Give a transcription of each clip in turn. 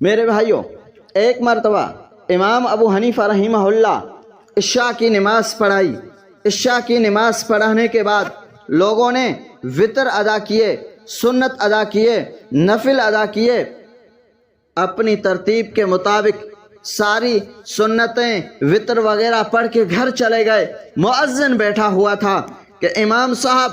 میرے بھائیوں، ایک مرتبہ امام ابو حنیفہ رحمہ اللہ عشاء کی نماز پڑھائی۔ عشاء کی نماز پڑھانے کے بعد لوگوں نے وتر ادا کیے، سنت ادا کیے، نفل ادا کیے۔ اپنی ترتیب کے مطابق ساری سنتیں وتر وغیرہ پڑھ کے گھر چلے گئے۔ مؤذن بیٹھا ہوا تھا کہ امام صاحب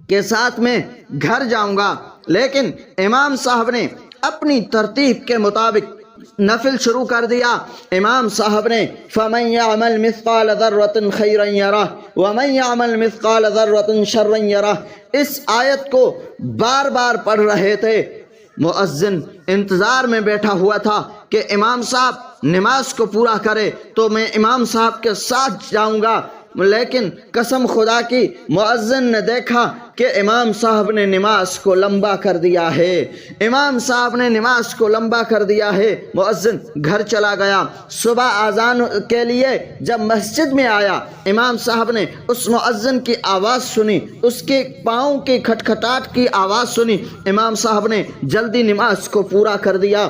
کے ساتھ میں گھر جاؤں گا، لیکن امام صاحب نے اپنی ترتیب کے مطابق نفل شروع کر دیا۔ امام صاحب نے فَمَن يَعْمَلْ مِثْقَالَ ذَرَّةٍ خَيْرًا يَرَهُ وَمَن يَعْمَلْ مِثْقَالَ ذَرَّةٍ شَرًّا يَرَهُ، اس آیت کو بار بار پڑھ رہے تھے۔ مؤذن انتظار میں بیٹھا ہوا تھا کہ امام صاحب نماز کو پورا کرے تو میں امام صاحب کے ساتھ جاؤں گا، لیکن قسم خدا کی مؤذن نے دیکھا کہ امام صاحب نے نماز کو لمبا کر دیا ہے۔ امام صاحب نے نماز کو لمبا کر دیا ہے۔ مؤذن گھر چلا گیا۔ صبح اذان کے لیے جب مسجد میں آیا، امام صاحب نے اس مؤذن کی آواز سنی، اس کے پاؤں کی کھٹکھٹاہٹ کی آواز سنی۔ امام صاحب نے جلدی نماز کو پورا کر دیا۔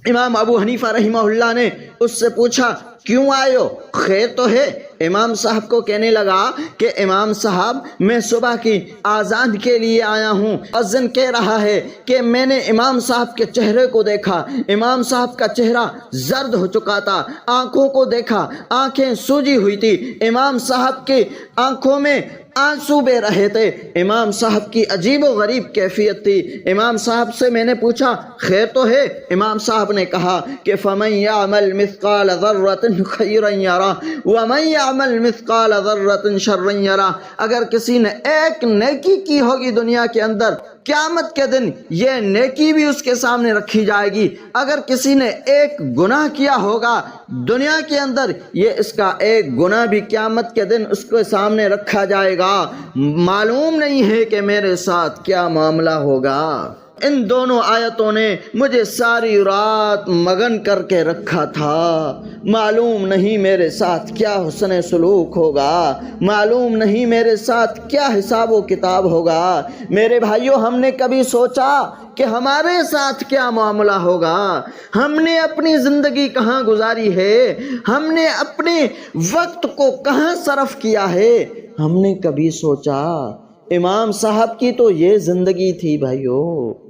امام ابو حنیفہ رحمہ اللہ نے اس سے پوچھا کیوں آئے ہو، خیر تو ہے؟ امام صاحب کو کہنے لگا کہ امام صاحب میں صبح کی اذان کے لیے آیا ہوں۔ مؤذن کہہ رہا ہے کہ میں نے امام صاحب کے چہرے کو دیکھا، امام صاحب کا چہرہ زرد ہو چکا تھا، آنکھوں کو دیکھا، آنکھیں سوجی ہوئی تھی، امام صاحب کی آنکھوں میں آنسو بہ رہے تھے، امام صاحب کی عجیب و غریب کیفیت تھی۔ امام صاحب سے میں نے پوچھا خیر تو ہے؟ امام صاحب نے کہا کہ فَمَن يَعْمَلْ مِثْقَالَ ذَرَّةٍ خَيْرًا يَرَهُ وَمَن يَعْمَلْ مِثْقَالَ ذَرَّةٍ شَرًّا يَرَهُ، اگر کسی نے ایک نیکی کی ہوگی دنیا کے اندر، قیامت کے دن یہ نیکی بھی اس کے سامنے رکھی جائے گی۔ اگر کسی نے ایک گناہ کیا ہوگا دنیا کے اندر، یہ اس کا ایک گناہ بھی قیامت کے دن اس کے سامنے رکھا جائے گا۔ معلوم نہیں ہے کہ میرے ساتھ کیا معاملہ ہوگا۔ ان دونوں آیتوں نے مجھے ساری رات مگن کر کے رکھا تھا۔ معلوم نہیں میرے ساتھ کیا حسن سلوک ہوگا، معلوم نہیں میرے ساتھ کیا حساب و کتاب ہوگا۔ میرے بھائیوں، ہم نے کبھی سوچا کہ ہمارے ساتھ کیا معاملہ ہوگا؟ ہم نے اپنی زندگی کہاں گزاری ہے؟ ہم نے اپنے وقت کو کہاں صرف کیا ہے؟ ہم نے کبھی سوچا؟ امام صاحب کی تو یہ زندگی تھی بھائیوں۔